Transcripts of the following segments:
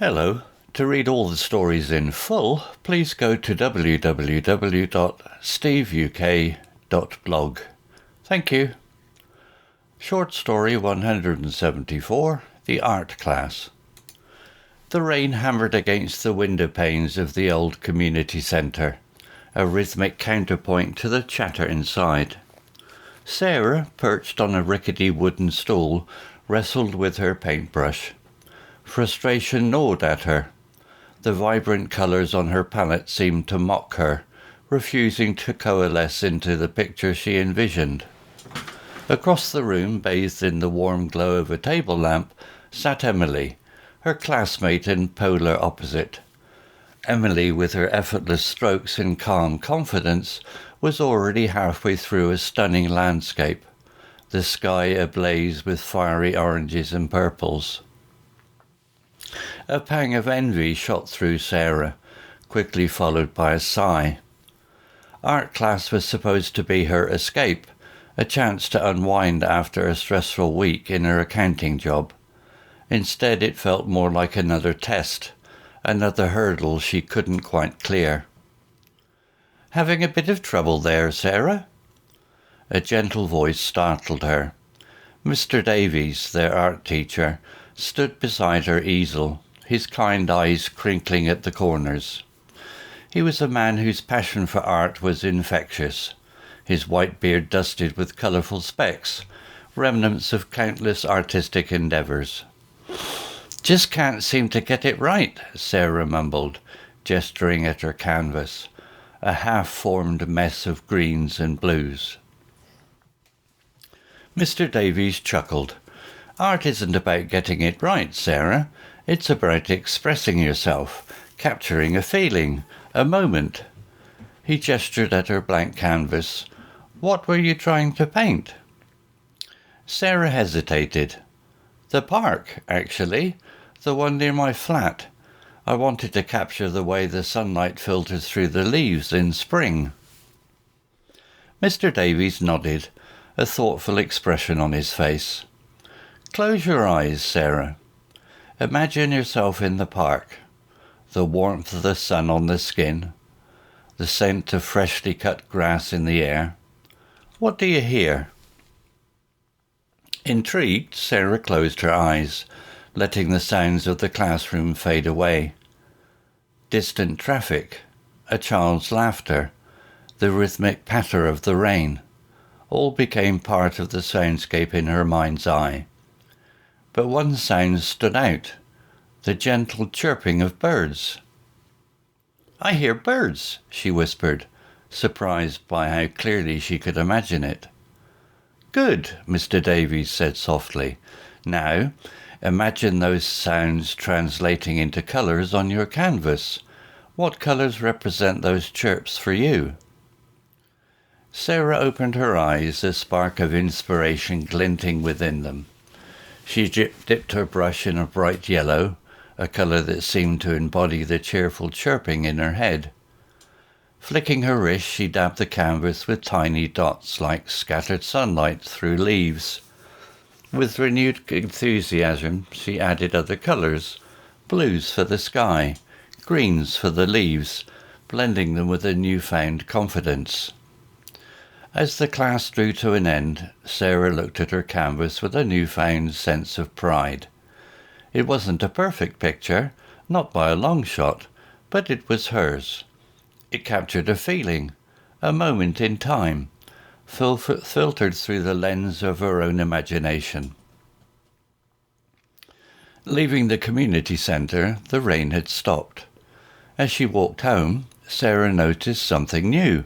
Hello. To read all the stories in full, please go to www.steveuk.blog. Thank you. Short story 174, The Art Class. The rain hammered against the windowpanes of the old community centre, a rhythmic counterpoint to the chatter inside. Sarah, perched on a rickety wooden stool, wrestled with her paintbrush. Frustration gnawed at her. The vibrant colours on her palette seemed to mock her, refusing to coalesce into the picture she envisioned. Across the room, bathed in the warm glow of a table lamp, sat Emily, her classmate and polar opposite. Emily, with her effortless strokes and calm confidence, was already halfway through a stunning landscape, the sky ablaze with fiery oranges and purples. A pang of envy shot through Sarah, quickly followed by a sigh. Art class was supposed to be her escape, a chance to unwind after a stressful week in her accounting job. Instead, it felt more like another test, another hurdle she couldn't quite clear. "Having a bit of trouble there, Sarah?" A gentle voice startled her. Mr. Davies, their art teacher, stood beside her easel, his kind eyes crinkling at the corners. He was a man whose passion for art was infectious, his white beard dusted with colourful specks, remnants of countless artistic endeavours. "Just can't seem to get it right," Sarah mumbled, gesturing at her canvas, a half-formed mess of greens and blues. Mr. Davies chuckled. "Art isn't about getting it right, Sarah. It's about expressing yourself, capturing a feeling, a moment." He gestured at her blank canvas. "What were you trying to paint?" Sarah hesitated. "The park, actually. The one near my flat. I wanted to capture the way the sunlight filters through the leaves in spring." Mr. Davies nodded, a thoughtful expression on his face. "Close your eyes, Sarah. Imagine yourself in the park. The warmth of the sun on the skin. The scent of freshly cut grass in the air. What do you hear?" Intrigued, Sarah closed her eyes, letting the sounds of the classroom fade away. Distant traffic, a child's laughter, the rhythmic patter of the rain, all became part of the soundscape in her mind's eye. But one sound stood out, the gentle chirping of birds. "I hear birds," she whispered, surprised by how clearly she could imagine it. "Good," Mr. Davies said softly. "Now, imagine those sounds translating into colours on your canvas. What colours represent those chirps for you?" Sarah opened her eyes, a spark of inspiration glinting within them. She dipped her brush in a bright yellow, a colour that seemed to embody the cheerful chirping in her head. Flicking her wrist, she dabbed the canvas with tiny dots like scattered sunlight through leaves. With renewed enthusiasm, she added other colours, blues for the sky, greens for the leaves, blending them with a newfound confidence. As the class drew to an end, Sarah looked at her canvas with a newfound sense of pride. It wasn't a perfect picture, not by a long shot, but it was hers. It captured a feeling, a moment in time, filtered through the lens of her own imagination. Leaving the community centre, the rain had stopped. As she walked home, Sarah noticed something new.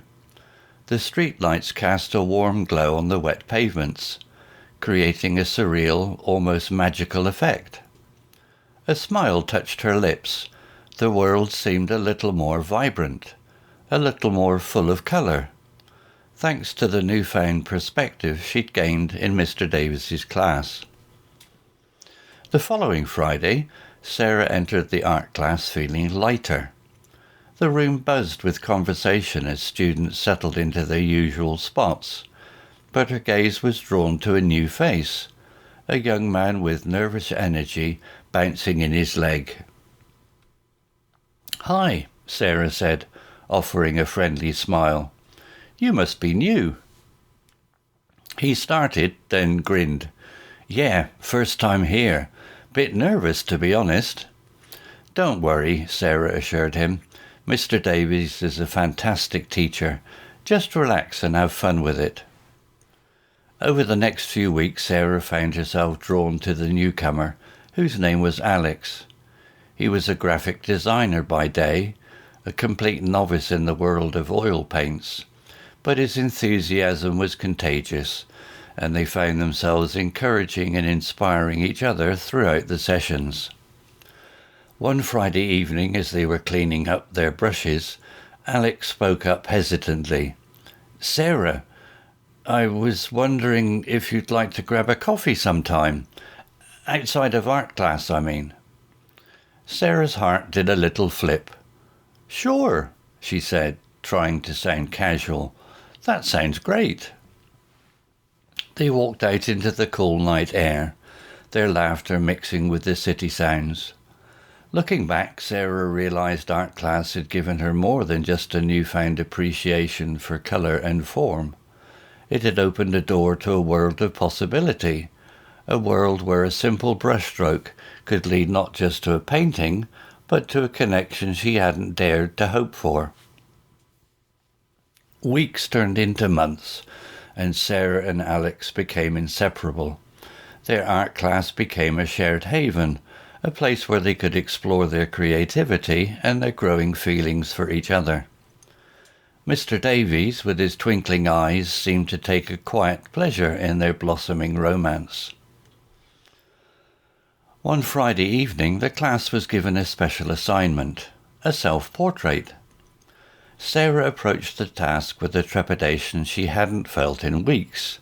The streetlights cast a warm glow on the wet pavements, creating a surreal, almost magical effect. A smile touched her lips. The world seemed a little more vibrant, a little more full of colour, thanks to the newfound perspective she'd gained in Mr. Davies's class. The following Friday, Sarah entered the art class feeling lighter. The room buzzed with conversation as students settled into their usual spots, but her gaze was drawn to a new face, a young man with nervous energy bouncing in his leg. "Hi," Sarah said, offering a friendly smile. "You must be new." He started, then grinned. "Yeah, first time here. Bit nervous, to be honest." "Don't worry," Sarah assured him. "Mr. Davies is a fantastic teacher. Just relax and have fun with it." Over the next few weeks, Sarah found herself drawn to the newcomer, whose name was Alex. He was a graphic designer by day, a complete novice in the world of oil paints, but his enthusiasm was contagious, and they found themselves encouraging and inspiring each other throughout the sessions. One Friday evening, as they were cleaning up their brushes, Alex spoke up hesitantly. "Sarah, I was wondering if you'd like to grab a coffee sometime. Outside of art class, I mean." Sarah's heart did a little flip. "Sure," she said, trying to sound casual. "That sounds great." They walked out into the cool night air, their laughter mixing with the city sounds. Looking back, Sarah realized art class had given her more than just a newfound appreciation for colour and form. It had opened a door to a world of possibility, a world where a simple brushstroke could lead not just to a painting, but to a connection she hadn't dared to hope for. Weeks turned into months, and Sarah and Alex became inseparable. Their art class became a shared haven, a place where they could explore their creativity and their growing feelings for each other. Mr. Davies, with his twinkling eyes, seemed to take a quiet pleasure in their blossoming romance. One Friday evening, the class was given a special assignment, a self-portrait. Sarah approached the task with a trepidation she hadn't felt in weeks.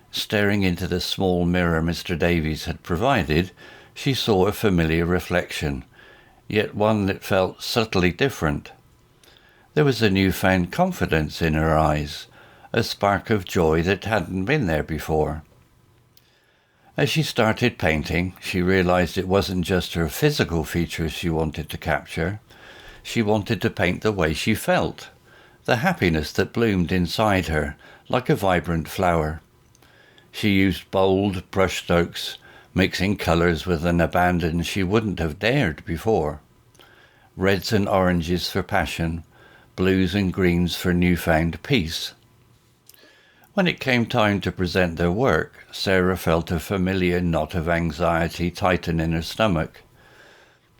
Staring into the small mirror Mr. Davies had provided, she saw a familiar reflection, yet one that felt subtly different. There was a newfound confidence in her eyes, a spark of joy that hadn't been there before. As she started painting, she realized it wasn't just her physical features she wanted to capture. She wanted to paint the way she felt, the happiness that bloomed inside her like a vibrant flower. She used bold brushstrokes, mixing colours with an abandon she wouldn't have dared before. Reds and oranges for passion, blues and greens for newfound peace. When it came time to present their work, Sarah felt a familiar knot of anxiety tighten in her stomach.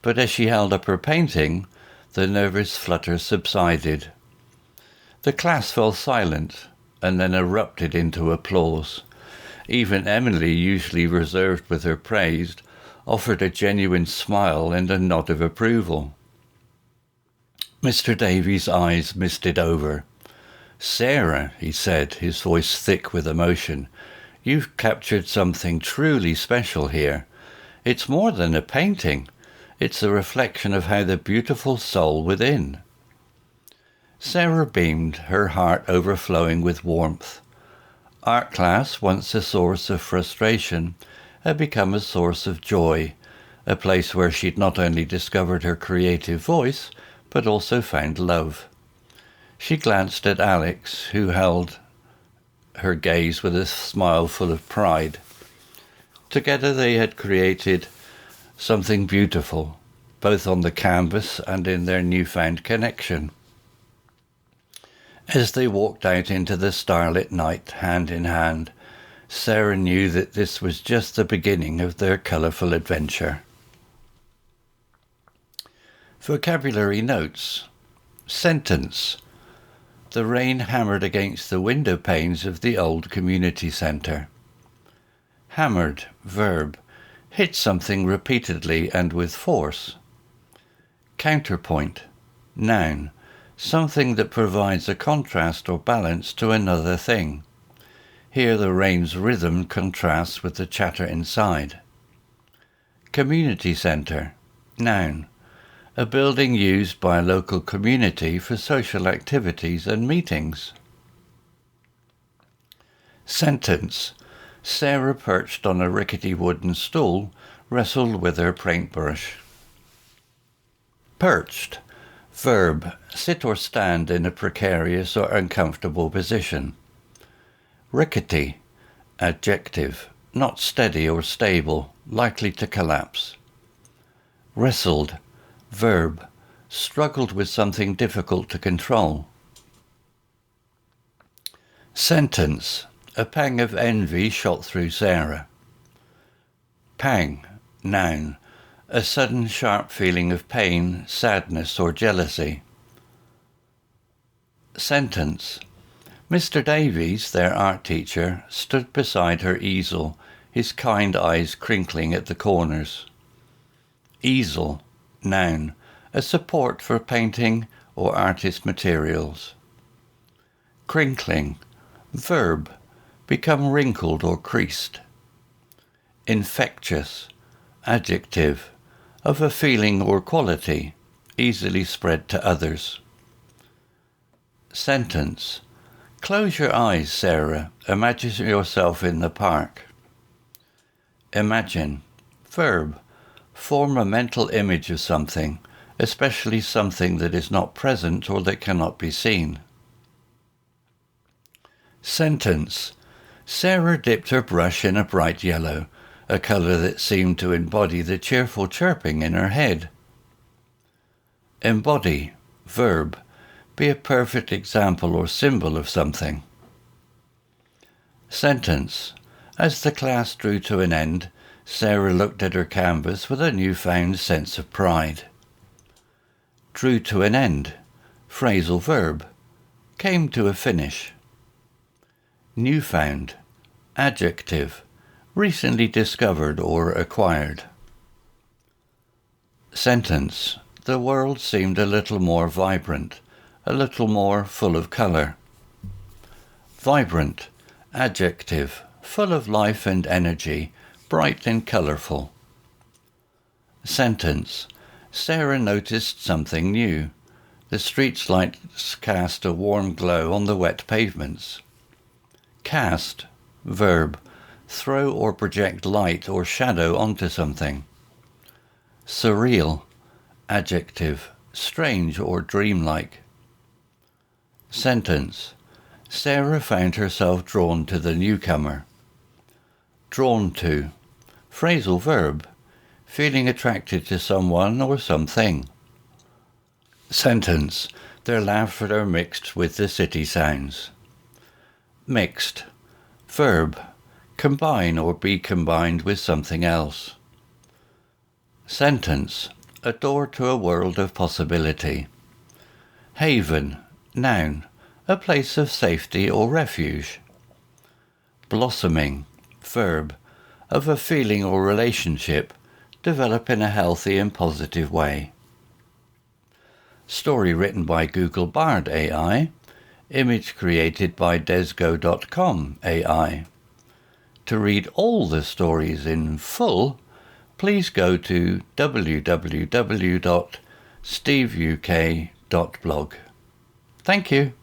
But as she held up her painting, the nervous flutter subsided. The class fell silent and then erupted into applause. Even Emily, usually reserved with her praise, offered a genuine smile and a nod of approval. Mr. Davies' eyes misted over. "Sarah," he said, his voice thick with emotion, "you've captured something truly special here. It's more than a painting. It's a reflection of how the beautiful soul within." Sarah beamed, her heart overflowing with warmth. Art class, once a source of frustration, had become a source of joy, a place where she'd not only discovered her creative voice, but also found love. She glanced at Alex, who held her gaze with a smile full of pride. Together they had created something beautiful, both on the canvas and in their newfound connection. As they walked out into the starlit night, hand in hand, Sarah knew that this was just the beginning of their colourful adventure. Vocabulary notes. Sentence. The rain hammered against the window panes of the old community centre. Hammered, verb. Hit something repeatedly and with force. Counterpoint. Noun. Something that provides a contrast or balance to another thing. Here the rain's rhythm contrasts with the chatter inside. Community centre. Noun. A building used by a local community for social activities and meetings. Sentence. Sarah, perched on a rickety wooden stool, wrestled with her paintbrush. Perched. Verb, sit or stand in a precarious or uncomfortable position. Rickety, adjective, not steady or stable, likely to collapse. Wrestled, verb, struggled with something difficult to control. Sentence, a pang of envy shot through Sarah. Pang, noun, a sudden sharp feeling of pain, sadness or jealousy. Sentence, Mr. Davies, their art teacher, stood beside her easel, his kind eyes crinkling at the corners. Easel, noun, a support for painting or artist materials. Crinkling, verb, become wrinkled or creased. Infectious, adjective, of a feeling or quality, easily spread to others. Sentence, close your eyes, Sarah, imagine yourself in the park. Imagine, verb, form a mental image of something, especially something that is not present or that cannot be seen. Sentence, Sarah dipped her brush in a bright yellow, a colour that seemed to embody the cheerful chirping in her head. Embody, verb, be a perfect example or symbol of something. Sentence, as the class drew to an end, Sarah looked at her canvas with a newfound sense of pride. Drew to an end, phrasal verb, came to a finish. Newfound, adjective, recently discovered or acquired. Sentence, the world seemed a little more vibrant, a little more full of colour. Vibrant, adjective, full of life and energy, bright and colourful. Sentence, Sarah noticed something new. The street lights cast a warm glow on the wet pavements. Cast, verb, throw or project light or shadow onto something. Surreal, adjective, strange or dreamlike. Sentence, Sarah found herself drawn to the newcomer. Drawn to, phrasal verb, feeling attracted to someone or something. Sentence, their laughter mixed with the city sounds. Mixed, verb, combine or be combined with something else. Sentence, a door to a world of possibility. Haven, noun, a place of safety or refuge. Blossoming, verb, of a feeling or relationship, develop in a healthy and positive way. Story written by Google Bard AI. Image created by desgo.com AI. To read all the stories in full, please go to www.steveuk.blog. Thank you.